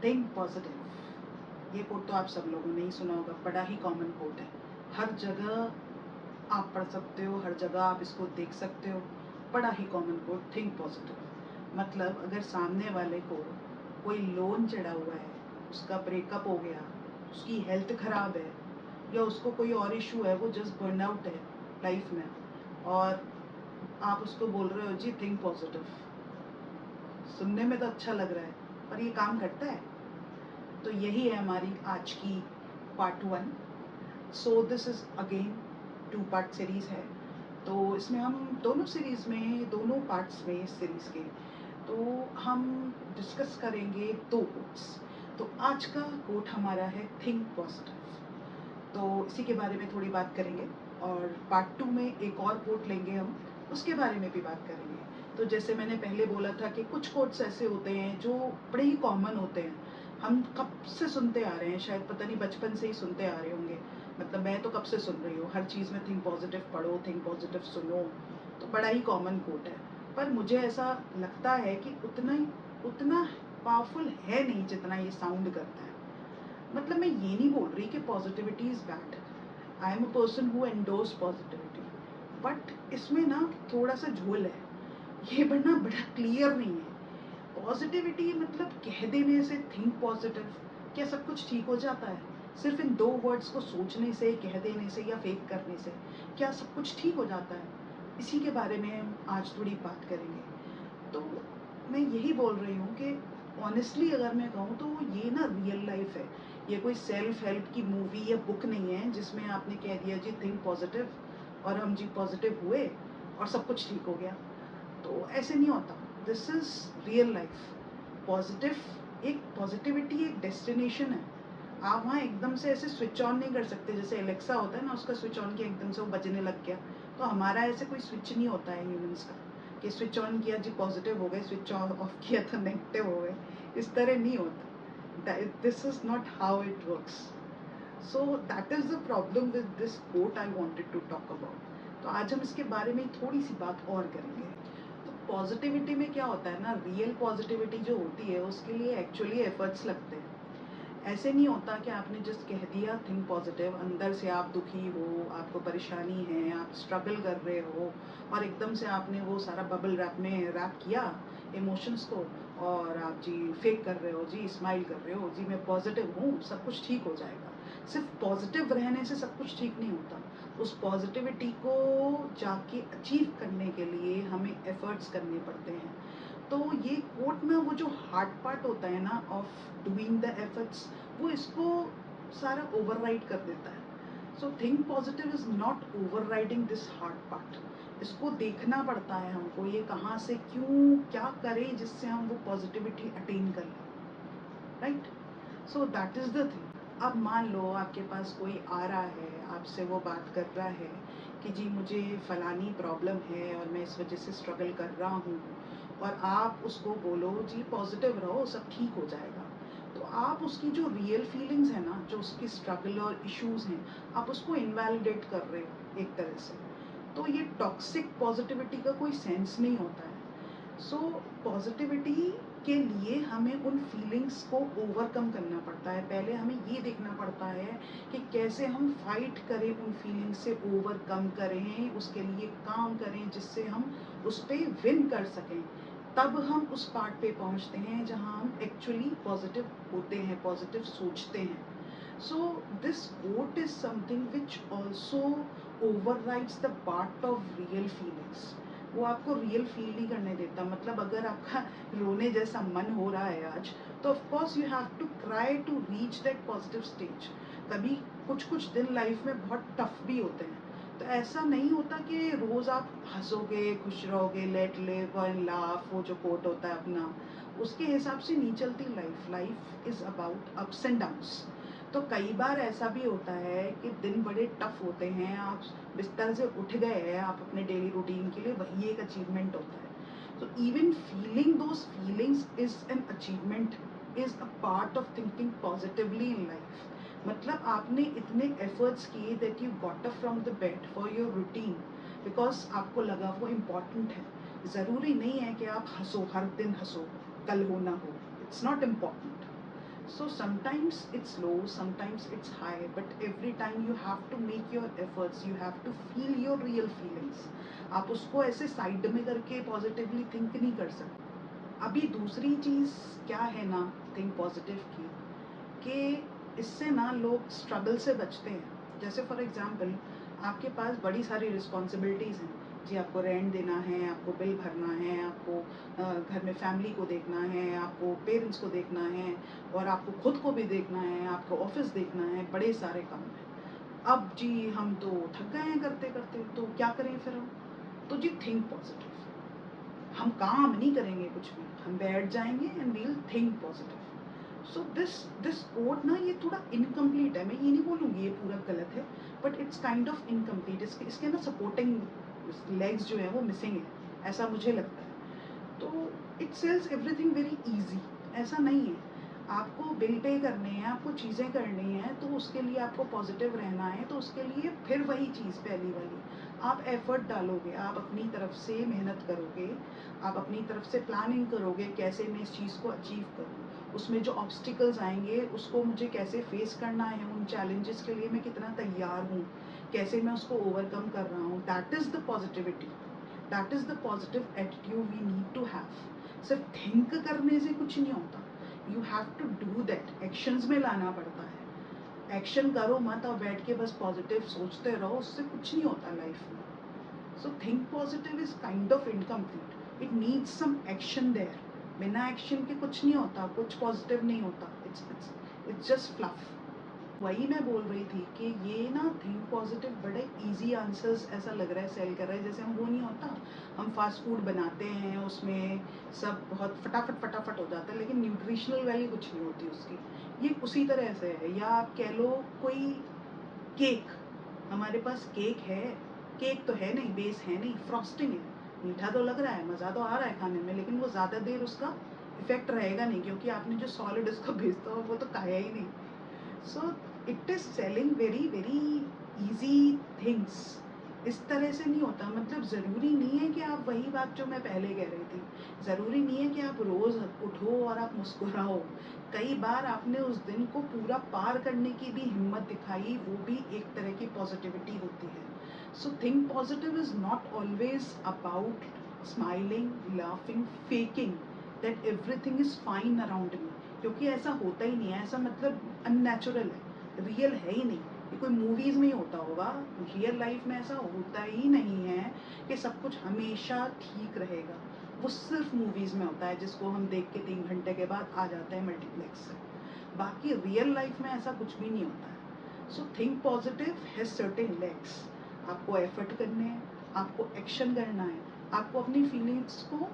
Think positive. ये coat तो आप सब लोगों ने ही सुना होगा, बड़ा ही कॉमन कोट है। हर जगह आप पढ़ सकते हो, हर जगह आप इसको देख सकते हो। बड़ा ही कॉमन कोट, थिंक पॉजिटिव। मतलब अगर सामने वाले को कोई लोन चढ़ा हुआ है, उसका ब्रेकअप हो गया, उसकी हेल्थ खराब है, या उसको कोई और इशू है, वो जस्ट बर्नआउट है लाइफ में, और आप उसको बोल रहे हो जी थिंक पॉजिटिव। सुनने में तो अच्छा लग रहा है, पर ये काम करता है? तो यही है हमारी आज की part 1। So this is again 2 part series है। तो इसमें हम दोनों सीरीज में, दोनों पार्ट्स में इस सीरीज के, तो हम डिस्कस करेंगे 2 कोट्स। तो आज का कोट हमारा है थिंक पॉजिटिव। तो इसी के बारे में थोड़ी बात करेंगे, और पार्ट 2 में एक और कोट लेंगे हम, उसके बारे में भी बात करेंगे। तो जैसे मैंने पहले बोला था कि कुछ कोट्स ऐसे होते हैं जो बड़े ही कॉमन होते हैं, हम कब से सुनते आ रहे हैं, शायद पता नहीं बचपन से ही सुनते आ रहे होंगे। मतलब मैं तो कब से सुन रही हूँ, हर चीज़ में थिंक पॉजिटिव पढ़ो, थिंक पॉजिटिव सुनो, तो बड़ा ही कॉमन कोट है। पर मुझे ऐसा लगता है कि उतना पावरफुल है नहीं जितना ये साउंड करता है। मतलब मैं ये नहीं बोल रही कि positivity is bad, I am a person who endorse positivity, but इसमें ना थोड़ा सा झोल है, ये बनना बड़ा क्लियर नहीं है। पॉजिटिविटी मतलब कह देने से थिंक पॉजिटिव, क्या सब कुछ ठीक हो जाता है? सिर्फ इन 2 वर्ड्स को सोचने से, कह देने से या फेक करने से क्या सब कुछ ठीक हो जाता है? इसी के बारे में हम आज थोड़ी बात करेंगे। तो मैं यही बोल रही हूँ कि ऑनेस्टली अगर मैं कहूँ तो ये ना रियल लाइफ है। ये कोई सेल्फ हेल्प की मूवी या बुक नहीं है जिसमें आपने कह दिया जी थिंक पॉजिटिव और हम जी पॉजिटिव हुए और सब कुछ ठीक हो गया। तो ऐसे नहीं होता। This is real life. Positivity एक डेस्टिनेशन है। आप वहाँ एकदम से ऐसे स्विच ऑन नहीं कर सकते, जैसे एलेक्सा होता है ना, उसका स्विच ऑन किया एकदम से वो बजने लग गया। तो हमारा ऐसे कोई स्विच नहीं होता है ह्यूमंस का कि स्विच ऑन किया जी पॉजिटिव हो गए, स्विच ऑफ किया तो नेगेटिव हो गए। इस तरह नहीं होता। This is not how it works. So that is the problem with this quote I wanted to talk about. तो आज हम इसके बारे में थोड़ी सी बात और करेंगे। तो पॉजिटिविटी में क्या होता है ना, रियल पॉजिटिविटी जो होती है उसके लिए एक्चुअली एफर्ट्स लगते हैं। ऐसे नहीं होता कि आपने जस्ट कह दिया थिंक पॉजिटिव, अंदर से आप दुखी हो, आपको परेशानी है, आप स्ट्रगल कर रहे हो, और एकदम से आपने वो सारा बबल रैप में रैप किया इमोशंस को, और आप जी फेक कर रहे हो, जी स्माइल कर रहे हो, जी मैं पॉजिटिव हूँ, सब कुछ ठीक हो जाएगा। सिर्फ पॉजिटिव रहने से सब कुछ ठीक नहीं होता। उस पॉजिटिविटी को जाके अचीव करने के लिए हमें एफर्ट्स करने पड़ते हैं। तो ये कोट ना, वो जो हार्ड पार्ट होता है ना ऑफ डूइंग द एफर्ट्स, वो इसको सारा ओवरराइड कर देता है। सो think positive is not overriding this hard part. इसको देखना पड़ता है हमको, ये कहाँ से क्यों क्या करें जिससे हम वो पॉजिटिविटी अटेन कर लें, right? So that is the thing. अब मान लो आपके पास कोई आ रहा है, आपसे वो बात कर रहा है कि जी मुझे फलानी प्रॉब्लम है और मैं इस वजह से स्ट्रगल कर रहा हूँ, और आप उसको बोलो जी पॉजिटिव रहो, सब ठीक हो जाएगा। तो आप उसकी जो रियल फीलिंग्स है ना, जो उसकी स्ट्रगल और इश्यूज हैं, आप उसको इनवैलिडेट कर रहे हो एक तरह से। तो ये टॉक्सिक पॉजिटिविटी का कोई सेंस नहीं होता है। सो पॉजिटिविटी के लिए हमें उन फीलिंग्स को ओवरकम करना पड़ता है। पहले हमें ये देखना पड़ता है कि कैसे हम फाइट करें, उन फीलिंग्स से ओवरकम करें, उसके लिए काम करें जिससे हम उस पर विन कर सकें। तब हम उस पार्ट पे पहुंचते हैं जहां हम एक्चुअली पॉजिटिव होते हैं, पॉजिटिव सोचते हैं। So this quote is something which also overrides the part of real feelings. वो आपको रियल फील नहीं करने देता। मतलब अगर आपका रोने जैसा मन हो रहा है आज, तो of course you have to try to reach that positive stage. कभी कुछ दिन लाइफ में बहुत टफ भी होते हैं, तो ऐसा नहीं होता कि रोज आप हंसोगे, खुश रहोगे, लेट लिव एंड लाफ, वो जो कोट होता है अपना, उसके हिसाब से नहीं चलती life. Life is about ups and downs. तो कई बार ऐसा भी होता है कि दिन बड़े टफ होते हैं, आप बिस्तर से उठ गए हैं, आप अपने डेली रूटीन के लिए, वही एक अचीवमेंट होता है। तो even feeling those feelings is an achievement, is a part of thinking positively in life. मतलब आपने इतने एफर्ट्स किए that you got up from the bed for your routine, because आपको लगा वो इम्पॉर्टेंट है। ज़रूरी नहीं है कि आप हंसो, हर दिन हंसो, कल हो ना हो, it's not important. So sometimes it's low, sometimes it's high, but every time you have to make your efforts, you have to feel your real feelings. आप उसको ऐसे साइड में करके पॉजिटिवली थिंक नहीं कर सकते। अभी दूसरी चीज़ क्या है ना थिंक पॉजिटिव की, कि इससे ना लोग स्ट्रगल से बचते हैं। जैसे फॉर एग्जांपल आपके पास बड़ी सारी रिस्पॉन्सिबिलिटीज़ हैं जी, आपको रेंट देना है, आपको बिल भरना है, आपको घर में फैमिली को देखना है, आपको पेरेंट्स को देखना है, और आपको खुद को भी देखना है, आपको ऑफिस देखना है, बड़े सारे काम हैं। अब जी हम तो थक गए हैं करते करते, तो क्या करें फिर हम? तो जी थिंक पॉजिटिव। हम काम नहीं करेंगे कुछ भी, हम बैठ जाएंगे and we'll think positive. So this code ना ये थोड़ा इनकम्प्लीट है, मैं ये नहीं बोलूँगी ये पूरा गलत है, but it's kind of incomplete. इसके ना सपोर्टिंग लेग्स जो है वो मिसिंग है, ऐसा मुझे लगता है। तो it sells everything very easy, ऐसा नहीं है। आपको बिल पे करने हैं, आपको चीज़ें करनी हैं, तो उसके लिए आपको पॉजिटिव रहना है, तो उसके लिए फिर वही चीज़ पहली वाली, आप एफर्ट डालोगे, आप अपनी तरफ से मेहनत करोगे, आप अपनी तरफ से प्लानिंग करोगे, कैसे मैं इस चीज़ को अचीव करूँ, उसमें जो ऑब्स्टिकल्स आएंगे उसको मुझे कैसे फेस करना है, उन चैलेंजेस के लिए मैं कितना तैयार हूँ, कैसे मैं उसको ओवरकम कर रहा हूँ। That is the positivity, that is the positive attitude we need to have. सिर्फ थिंक करने से कुछ नहीं होता, you have to do that, actions में लाना पड़ता है। एक्शन करो मत और बैठ के बस पॉजिटिव सोचते रहो, उससे कुछ नहीं होता लाइफ में। So think positive is kind of incomplete, it needs some action there. बिना एक्शन के कुछ नहीं होता, कुछ पॉजिटिव नहीं होता, इट्स जस्ट फ्लफ। वही मैं बोल रही थी कि ये ना थिंक पॉजिटिव बड़े इजी आंसर्स ऐसा लग रहा है सेल कर रहा है, जैसे हम वो नहीं होता, हम फास्ट फूड बनाते हैं उसमें सब बहुत फटाफट फटाफट हो जाता है, लेकिन न्यूट्रिशनल वैल्यू कुछ नहीं होती उसकी। ये उसी तरह से है। या आप कह लो कोई केक, हमारे पास केक है, केक तो है नहीं, बेस है नहीं, फ्रॉस्टिंग है, मीठा तो लग रहा है, मज़ा तो आ रहा है खाने में, लेकिन वो ज़्यादा देर उसका इफेक्ट रहेगा नहीं, क्योंकि आपने जो सॉलिड उसका भेज था वो तो खाया ही नहीं। So it is selling very very easy things. इस तरह से नहीं होता, मतलब ज़रूरी नहीं है कि आप, वही बात जो मैं पहले कह रही थी, ज़रूरी नहीं है कि आप रोज़ उठो और आप मुस्कुराओ। कई बार आपने उस दिन को पूरा पार करने की भी हिम्मत दिखाई, वो भी एक तरह की पॉजिटिविटी होती है। सो think positive is not always about smiling, laughing, faking that everything is fine around me, क्योंकि ऐसा होता ही नहीं है। ऐसा मतलब अननेचुरल है, रियल है ही नहीं। ये कोई मूवीज़ में ही होता होगा, रियल लाइफ में ऐसा होता ही नहीं है कि सब कुछ हमेशा ठीक रहेगा। वो सिर्फ मूवीज़ में होता है, जिसको हम देख के 3 घंटे के बाद आ जाते हैं मल्टीप्लेक्स से। बाकी रियल लाइफ में ऐसा कुछ भी नहीं होता है। सो think positive has certain legs. आपको एफर्ट करने हैं, आपको एक्शन करना है, आपको अपनी फीलिंग्स को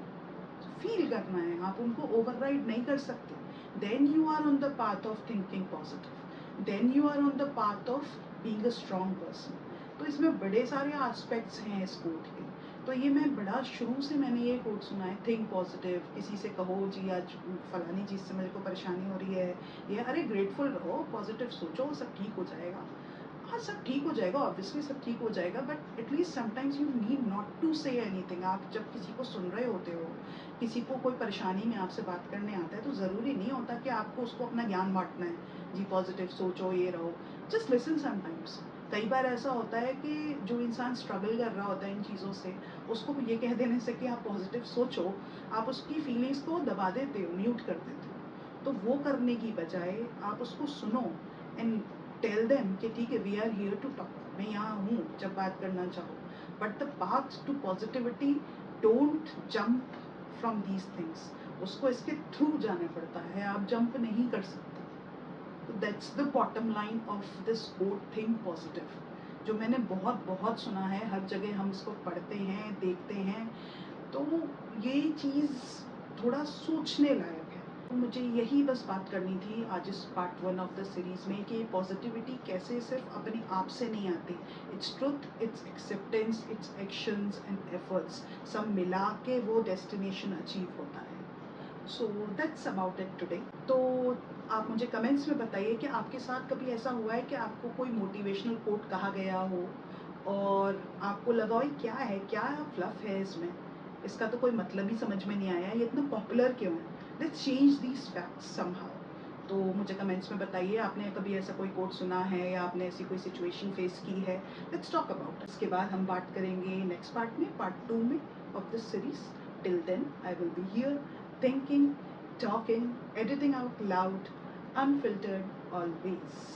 फील करना है, आप उनको ओवरराइड नहीं कर सकते। Then you are on the path of thinking positive, then you are on the path of being a strong person. तो इसमें बड़े सारे एस्पेक्ट्स हैं इस कोट के। तो ये मैं बड़ा शुरू से मैंने ये कोट सुना है, थिंक पॉजिटिव। किसी से कहो जी आज फलानी चीज़ से मेरे को परेशानी हो रही है, ये अरे ग्रेटफुल रहो, पॉजिटिव सोचो, सब ठीक हो जाएगा। हाँ, सब ठीक हो जाएगा, ऑब्वियसली सब ठीक हो जाएगा, but at least sometimes you need not to say anything. आप जब किसी को सुन रहे होते हो, किसी को कोई परेशानी में आपसे बात करने आता है, तो ज़रूरी नहीं होता कि आपको उसको अपना ज्ञान बांटना है जी, पॉजिटिव सोचो, ये रहो। Just listen sometimes. कई बार ऐसा होता है कि जो इंसान स्ट्रगल कर रहा होता है इन चीज़ों से, उसको ये कह देने से कि आप पॉजिटिव सोचो, आप उसकी फीलिंग्स को दबा देते हो, म्यूट कर देते हो। तो वो करने की बजाय आप उसको सुनो एंड टेल देम कि ठीक है, we are here to talk, मैं यहाँ हूँ जब बात करना चाहो। But the path to positivity, don't jump from these things. उसको इसके थ्रू जाना पड़ता है, आप जंप नहीं कर सकते। तो that's the bottom line of this quote, think positive, जो मैंने बहुत बहुत सुना है, हर जगह हम इसको पढ़ते हैं, देखते हैं। तो ये चीज़ थोड़ा सोचने लायक है। तो मुझे यही बस बात करनी थी आज इस पार्ट 1 ऑफ द सीरीज़ में, कि पॉजिटिविटी कैसे सिर्फ अपने आप से नहीं आती। It's truth, it's acceptance, it's actions and efforts, सब मिला के वो डेस्टिनेशन अचीव होता है। So that's about it today. तो आप मुझे कमेंट्स में बताइए कि आपके साथ कभी ऐसा हुआ है कि आपको कोई मोटिवेशनल कोट कहा गया हो और आपको लगा हो क्या है, क्या फ्लफ है इसमें, इसका तो कोई मतलब ही समझ में नहीं आया, ये इतना पॉपुलर क्यों है। Let's change these facts somehow. तो मुझे कमेंट्स में बताइए आपने कभी ऐसा कोई कोट सुना है या आपने ऐसी कोई सिचुएशन फेस की है. Let's talk about. इसके बाद हम बात करेंगे नेक्स्ट पार्ट में, पार्ट 2 में of this series. Till then I will be here thinking, talking, editing out loud, unfiltered always.